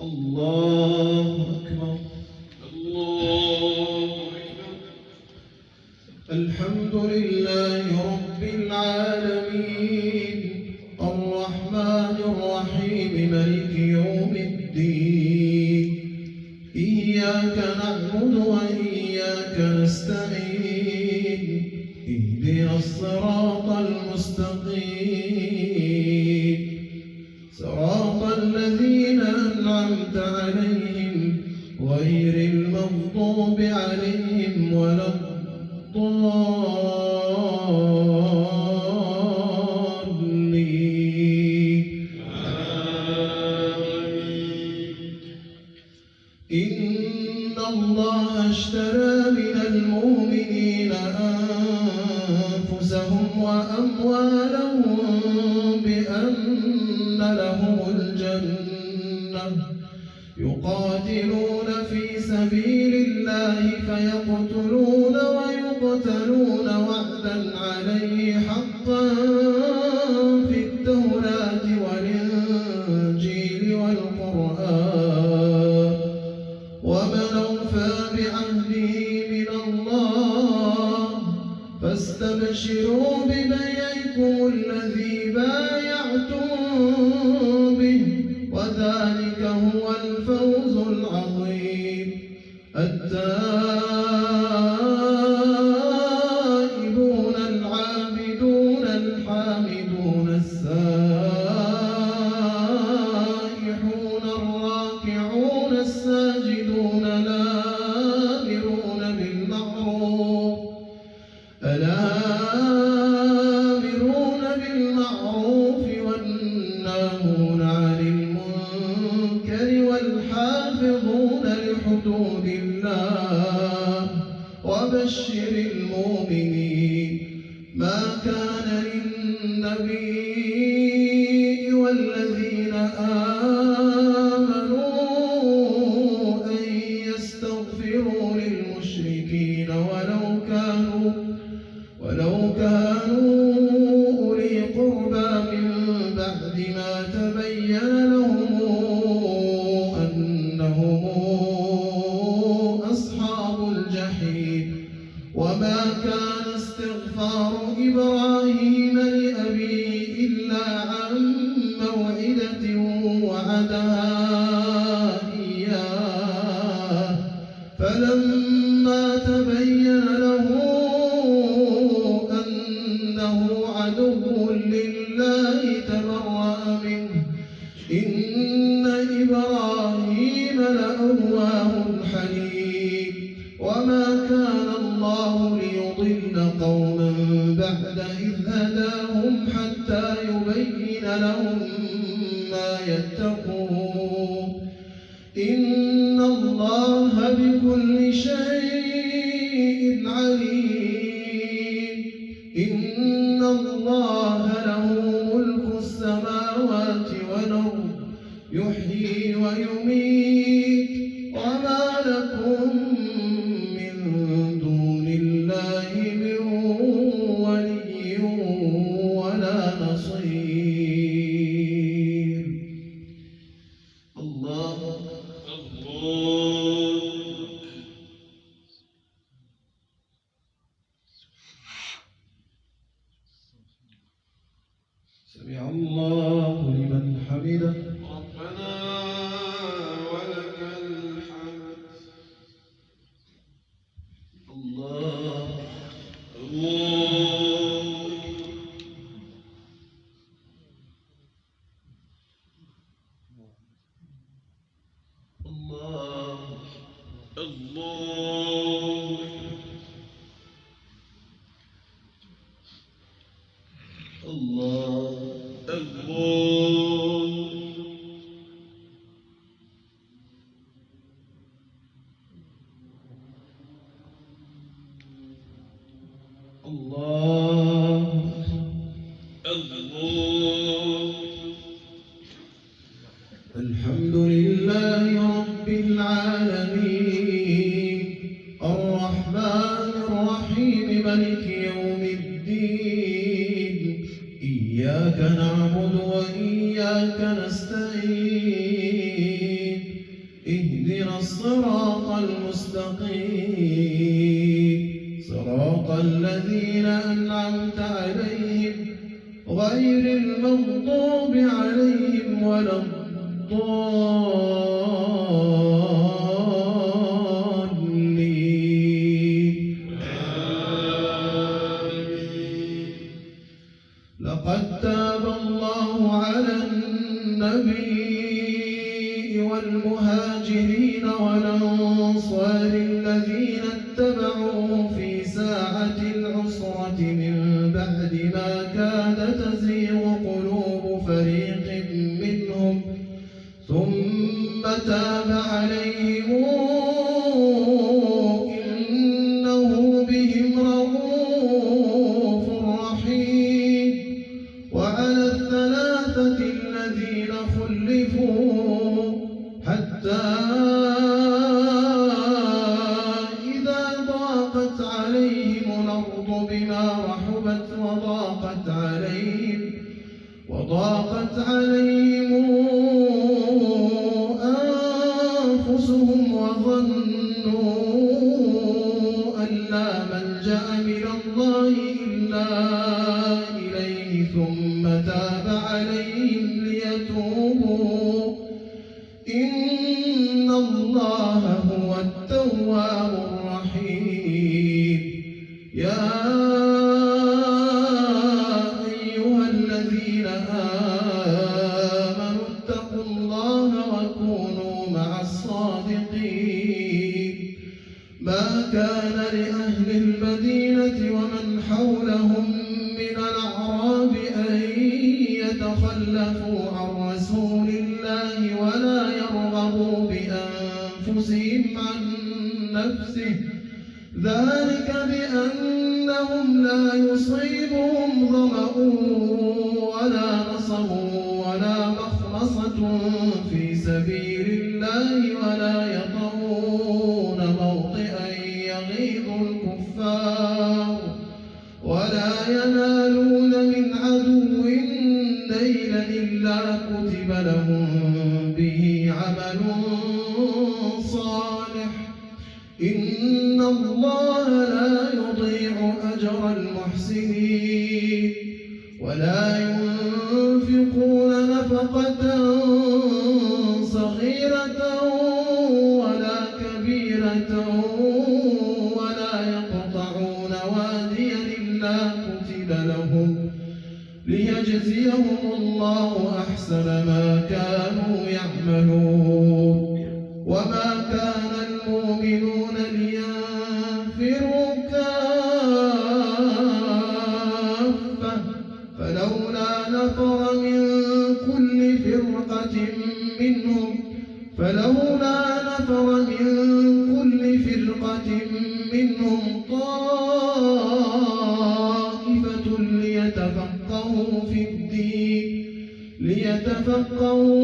الله أكبر الله أكبر. الحمد لله رب العالمين الرحمن الرحيم مالك يوم الدين إياك نعبد وإياك نستعين اهدنا الصراط المستقيم صراط الذين أنعمت عليهم غير المغضوب عليهم ولا الضالين آمين. إن الله اشترى من المؤمنين أنفسهم وأموالهم بأن لهم الجنة يقاتلون في سبيل الله فيقتلون ويقتلون وعدا عليه حقا في التوراة والإنجيل والقرآن ومن أوفى بعهده من الله فاستبشروا ببيعكم الذي بايعتم به وذلك هو الفوز العظيم. التائبون العابدون الحامدون السائحون الراكعون الساجدون الآمرون بالمعروف والناهون عن المنكر والحافظون لحدود الله وبشر المؤمنين. ما كان للنبي والذين آمنوا أن يستغفروا للمشركين ولو كانوا أولي قربى من بعد ما تبين لهم أنهم أصحاب الجحيم. وما كان استغفار إبراهيم لأبيه إلا عن موعدة وعدها إياه فلما تبين له أنه عدو لله تبرأ منه إن إبراهيم لأواه حليم. وما كان الله ليضل قوما بعد إذ هداهم حتى يبين لهم ما يتقون إن الله بكل شيء عليم. إن الله له ملك السماوات والأرض يحيي ويميت وما لكم من دون الله من ولي ولا نصير. الله سمع الله لمن حمده ربنا ولك الحمد. الله الحمد لله رب العالمين الرحمن الرحيم مالك يوم الدين إياك نعبد وإياك نستعين الصراط المستقيم صراط الذين أنعمت عليهم غير المغضوب عليهم ولا الضالين. لقد تاب الله على النبي والمهاجرين والأنصار الذين اتبعوه في ساعة العسرة من بعد ما كاد تزيغ قلوب فريق منهم ثم تاب عليهم إنه بهم رءوف رحيم. وعلى الثلاثة الذين خلفوا حتى إذا ضاقت عليهم الأرض بما رحبت وضاقت عليهم أنفسهم وظنوا أن لا ملجأ من الله إلا إليه ثم تاب عليهم ليتوبوا إن الله هو التواب الرحيم. يا أيها الذين آمنوا اتقوا الله وكونوا مع الصادقين. ما كان لأهل المدينة ومن حولهم من الأعراب أن يتخلفوا عن رسول الله ولا يرغبوا بأنفسهم عن نفسه ذلك بأنهم لا يصيبهم ظمأ ولا نصب ولا مخمصة في سبيل الله ولا يطؤون موطئا يغيظ الكفار ولا ينالون من عدو نيلا إلا كتب لهم به عمل صالح إن الله لا يضيع أجر المحسنين. ولا ينفقون نفقة صغيرة ولا كبيرة ولا يقطعون واديا إلا كتب لهم ليجزيهم الله أحسن ما كانوا يعملون. وما كان المؤمنون لينفروا كافة فلولا نفر من كل فرقة منهم طائفة ليتفقهوا